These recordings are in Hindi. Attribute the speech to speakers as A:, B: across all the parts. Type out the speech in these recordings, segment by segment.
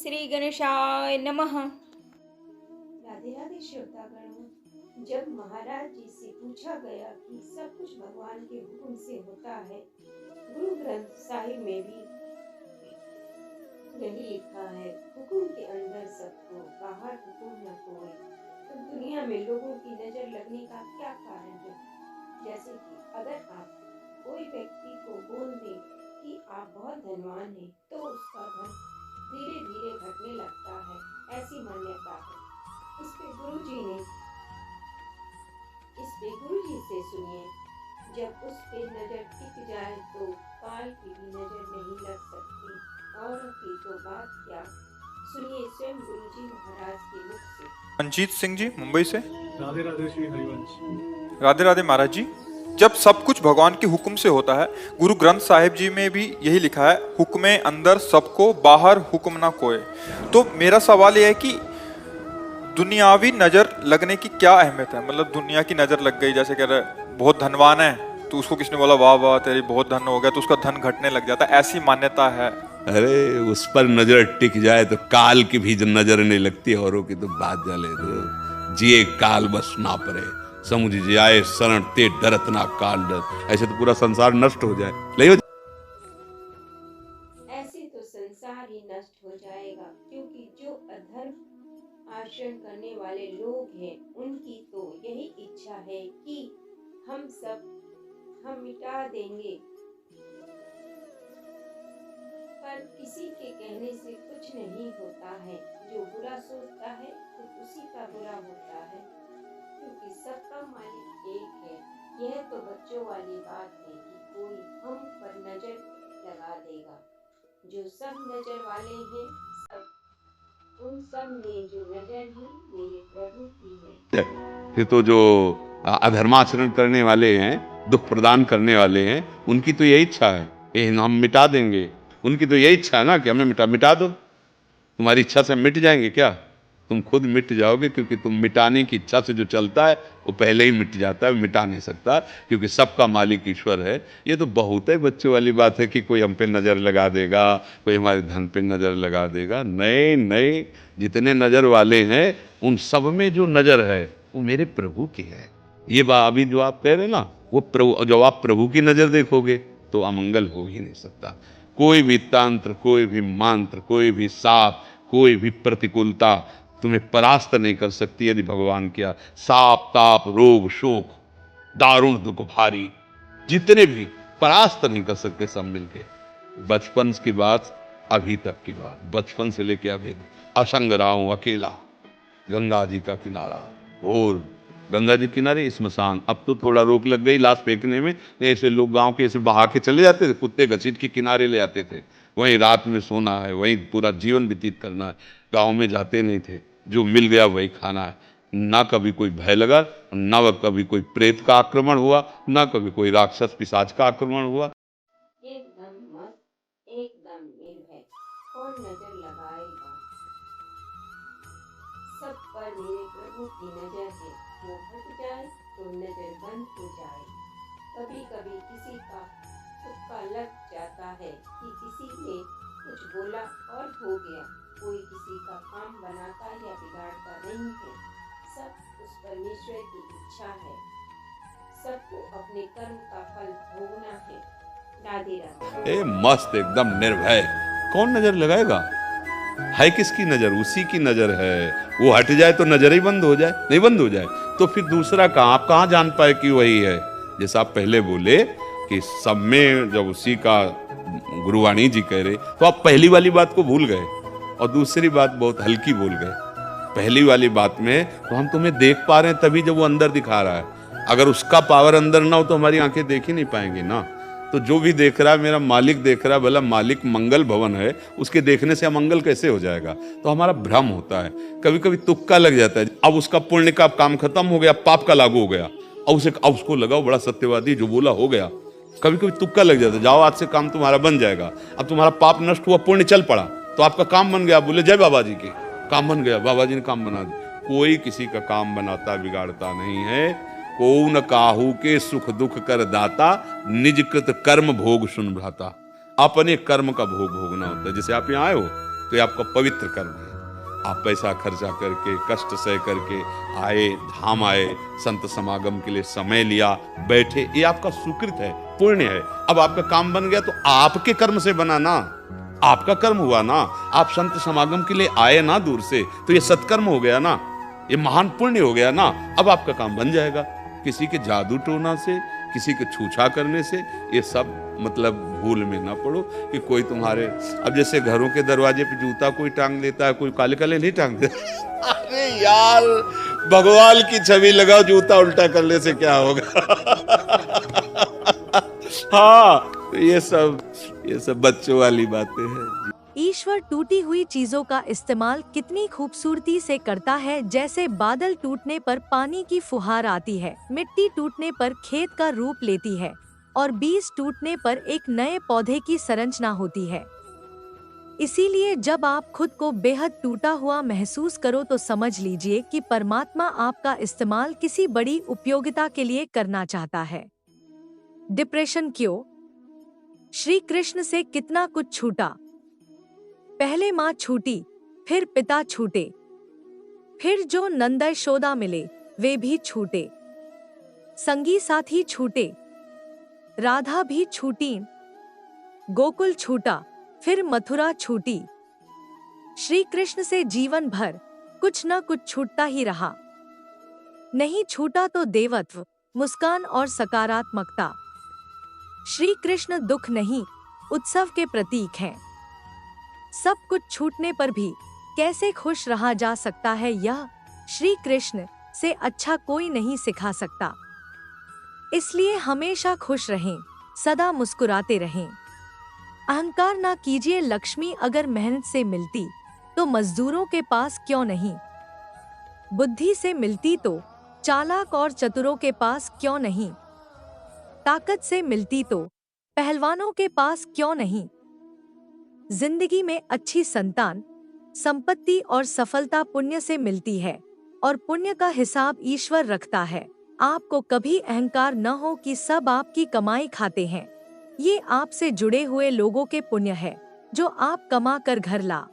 A: श्री गणेशाय नमः।
B: राधे राधे श्रोतागणों। जब महाराज जी से पूछा गया कि सब कुछ भगवान के हुक्म से होता है, गुरु ग्रंथ साहिब में भी यही लिखा है, हुक्म के अंदर सबको, बाहर हुक्म न कोई। तो दुनिया में लोगों की नजर लगने का क्या कारण है? जैसे कि अगर आप कोई व्यक्ति को बोल दें कि आप बहुत धनवान हैं, तो उसका धन धीरे धीरे घटने लगता है, ऐसी मान्यता है। इस पे गुरुजी से सुनिए, जब उस पे नजर टिक जाए तो काल की भी नजर नहीं लग सकती। और की तो बात क्या, सुनिए स्वयं गुरुजी महाराज के मुख से।
C: मंजीत सिंह जी मुंबई से।
D: राधे राधे श्री हरिवंश।
C: राधे राधे महाराज जी। जब सब कुछ भगवान के हुक्म से होता है, गुरु ग्रंथ साहिब जी में भी यही लिखा है, हुक्मे अंदर सबको, बाहर हुक्म ना कोई। तो मेरा सवाल यह है कि दुनियावी नजर लगने की क्या अहमियत है? मतलब दुनिया की नजर लग गई, जैसे कह रहे बहुत धनवान है तो उसको किसने बोला वाह वाह तेरी बहुत धन हो गया, तो उसका धन घटने लग जाता है, ऐसी मान्यता है।
E: अरे उस पर नजर टिक जाए तो काल की भी नजर नहीं लगती, औरों की तो बात जाले दो। जिए काल बस ना परे, समुझ जाए शरण ते डरत ना काल डर। ऐसे तो पूरा संसार नष्ट हो जाए। ले
B: ऐसे तो संसार ही नष्ट हो जाएगा, क्योंकि जो अधर्म आचरण करने वाले लोग हैं, उनकी तो यही इच्छा है कि हम मिटा देंगे। पर किसी के कहने से कुछ नहीं होता है। जो बुरा सोचता है तो उसी का बुरा होता है, क्योंकि सबका मालिक एक है। यह तो बच्चों वाली बात है कि कोई हम पर नजर लगा देगा। जो सब नजर वाले हैं, उन सब में जो नजर है मेरे प्रभु की है।
E: ये तो जो अधर्माचरण करने वाले हैं, दुख प्रदान करने वाले हैं, उनकी तो यही इच्छा है, ये हम मिटा देंगे। उनकी तो यही इच्छा है ना कि हमें मिटा दो। तुम्हारी इच्छा से मिट जाएंगे क्या? तुम खुद मिट जाओगे, क्योंकि तुम मिटाने की इच्छा से जो चलता है वो पहले ही मिट जाता है, मिटा नहीं सकता, क्योंकि सबका मालिक ईश्वर है। ये तो बहुत है बच्चों वाली बात है कि कोई हम पे नज़र लगा देगा, कोई हमारे धन पे नज़र लगा देगा। नहीं नहीं, जितने नज़र वाले हैं उन सब में जो नज़र है वो मेरे प्रभु की है। ये बात अभी जो आप कह रहे ना, वो प्रभु, जब आप प्रभु की नज़र देखोगे तो अमंगल हो ही नहीं सकता। कोई भी तंत्र, कोई भी मंत्र, कोई भी साप, कोई भी प्रतिकूलता तुम्हें परास्त नहीं कर सकती यदि भगवान किया। साप ताप रोग शोक दारुण दुख भारी, जितने भी परास्त नहीं कर सकते सब मिलके। बचपन की बात, अभी तक की बात, बचपन से लेके अभी असंग रहा हूं अकेला, गंगा जी का किनारा, और गंगा जी किनारे स्मशान। अब तो थोड़ा रोक लग गई लाश फेंकने में, ऐसे लोग गांव के ऐसे बहा के चले जाते थे, कुत्ते घसीट के किनारे ले आते थे, वहीं रात में सोना है, वहीं पूरा जीवन व्यतीत करना है। गांव में जाते नहीं थे, जो मिल गया वही खाना है। ना कभी कोई भय लगा, ना कभी कोई प्रेत का आक्रमण हुआ, ना कभी कोई राक्षस पिशाच का आक्रमण हुआ।
B: एकदम मस्त, एकदम निर्भय, कौन नजर लगाएगा? सब पर मेरे प्रभु की नजर है। वो हट जाए तो नजर बंद हो जाए। कभी कभी किसी का तुक्का लग जाता है कि किसी ने कुछ बोला और हो गया। कोई किसी का काम बनाता या बिगाड़ता नहीं है, सब उस परमेश्वर की इच्छा है। सबको अपने कर्म का फल भोगना है। राधे राधे।
E: ए मस्त, एकदम निर्भय, कौन नजर लगाएगा? है किसकी नजर? उसी की नजर है। वो हट जाए तो नजर ही बंद हो जाए, नहीं बंद हो जाए तो फिर दूसरा कहाँ, आप कहाँ जान पाए कि वही है? जैसा आप पहले बोले कि सब में जब उसी का, गुरुवाणी जी कह रहे, तो आप पहली वाली बात को भूल गए और दूसरी बात बहुत हल्की बोल गए। पहली वाली बात में तो हम तुम्हें देख पा रहे हैं तभी जब वो अंदर दिखा रहा है। अगर उसका पावर अंदर ना हो तो हमारी आंखें देख ही नहीं पाएंगी ना। तो जो भी देख रहा है मेरा मालिक देख रहा है, भला मालिक मंगल भवन है, उसके देखने से अमंगल कैसे हो जाएगा? तो हमारा भ्रम होता है, कभी कभी तुक्का लग जाता है। अब उसका पुण्य का काम खत्म हो गया, पाप का लागू हो गया, अब उसको लगाओ बड़ा सत्यवादी, जो बोला हो गया। कभी कभी तुक्का लग जाता है, जाओ आज से काम तुम्हारा बन जाएगा। अब तुम्हारा पाप नष्ट हुआ, पुण्य चल पड़ा, तो आपका काम बन गया। बोले जय बाबा जी की, काम बन गया, बाबा जी ने काम बना दिया। कोई किसी का काम बनाता बिगाड़ता नहीं है। कौन काहू के सुख दुख कर दाता, निज कृत कर्म भोग सुन भ्राता। अपने कर्म का भोग भोगना होता है। जैसे आप यहाँ आए हो, तो ये आपका पवित्र कर्म है। आप पैसा खर्चा करके, कष्ट सह करके आए, धाम आए, संत समागम के लिए समय लिया, बैठे, ये आपका सुकृत है, पुण्य है। अब आपका काम बन गया तो आपके कर्म से बना ना, आपका कर्म हुआ ना। आप संत समागम के लिए आए ना दूर से, तो ये सत्कर्म हो गया ना, ये महान पुण्य हो गया ना। अब आपका काम बन जाएगा। किसी के जादू टोना से, किसी के छूछा करने से, ये सब मतलब भूल में ना पड़ो कि कोई तुम्हारे, अब जैसे घरों के दरवाजे पे जूता कोई टांग लेता है, कोई काले काले नहीं टांग देता। अरे यार, भगवान की छवि लगाओ, जूता उल्टा करने से क्या होगा। हाँ, ये सब बच्चों वाली बातें हैं।
F: ईश्वर टूटी हुई चीजों का इस्तेमाल कितनी खूबसूरती से करता है, जैसे बादल टूटने पर पानी की फुहार आती है, मिट्टी टूटने पर खेत का रूप लेती है और बीज टूटने पर एक नए पौधे की संरचना होती है। इसीलिए जब आप खुद को बेहद टूटा हुआ महसूस करो तो समझ लीजिए कि परमात्मा आपका इस्तेमाल किसी बड़ी उपयोगिता के लिए करना चाहता है। डिप्रेशन क्यों? श्री कृष्ण से कितना कुछ छूटा। पहले माँ छूटी, फिर पिता छूटे, फिर जो नंद यशोदा मिले वे भी छूटे, संगी साथी छूटे, राधा भी छूटी, गोकुल छूटा, फिर मथुरा छूटी। श्री कृष्ण से जीवन भर कुछ न कुछ छूटता ही रहा। नहीं छूटा तो देवत्व, मुस्कान और सकारात्मकता। श्री कृष्ण दुख नहीं, उत्सव के प्रतीक हैं। सब कुछ छूटने पर भी कैसे खुश रहा जा सकता है, यह श्री कृष्ण से अच्छा कोई नहीं सिखा सकता। इसलिए हमेशा खुश रहें, सदा मुस्कुराते रहें। अहंकार ना कीजिए। लक्ष्मी अगर मेहनत से मिलती तो मजदूरों के पास क्यों नहीं, बुद्धि से मिलती तो चालाक और चतुरों के पास क्यों नहीं, ताकत से मिलती तो पहलवानों के पास क्यों नहीं। जिंदगी में अच्छी संतान, संपत्ति और सफलता पुण्य से मिलती है और पुण्य का हिसाब ईश्वर रखता है। आपको कभी अहंकार न हो कि सब आपकी कमाई खाते हैं। ये आपसे जुड़े हुए लोगों के पुण्य है जो आप कमा कर घर ला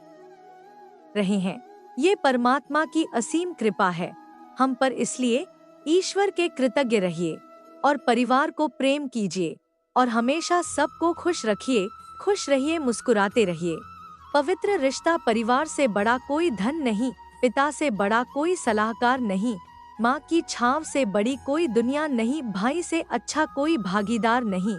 F: रहे हैं। ये परमात्मा की असीम कृपा है हम पर, इसलिए ईश्वर के कृतज्ञ रहिए और परिवार को प्रेम कीजिए और हमेशा सबको खुश रखिए। खुश रहिए, मुस्कुराते रहिए। पवित्र रिश्ता परिवार से बड़ा कोई धन नहीं, पिता से बड़ा कोई सलाहकार नहीं, माँ की छांव से बड़ी कोई दुनिया नहीं, भाई से अच्छा कोई भागीदार नहीं,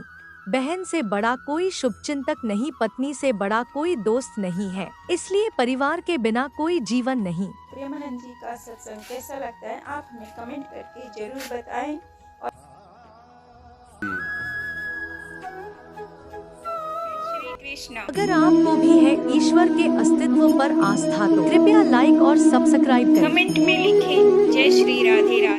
F: बहन से बड़ा कोई शुभचिंतक नहीं, पत्नी से बड़ा कोई दोस्त नहीं है। इसलिए परिवार के बिना कोई जीवन नहीं।
A: प्रेमानंद जी का सत्संग कैसा लगता है आप हमें कमेंट करके जरूर बताएं। कृष्ण।
F: अगर आपको भी है ईश्वर के अस्तित्व पर आस्था तो कृपया लाइक और सब्सक्राइब करें।
A: कमेंट में लिखें जय श्री राधे राधे।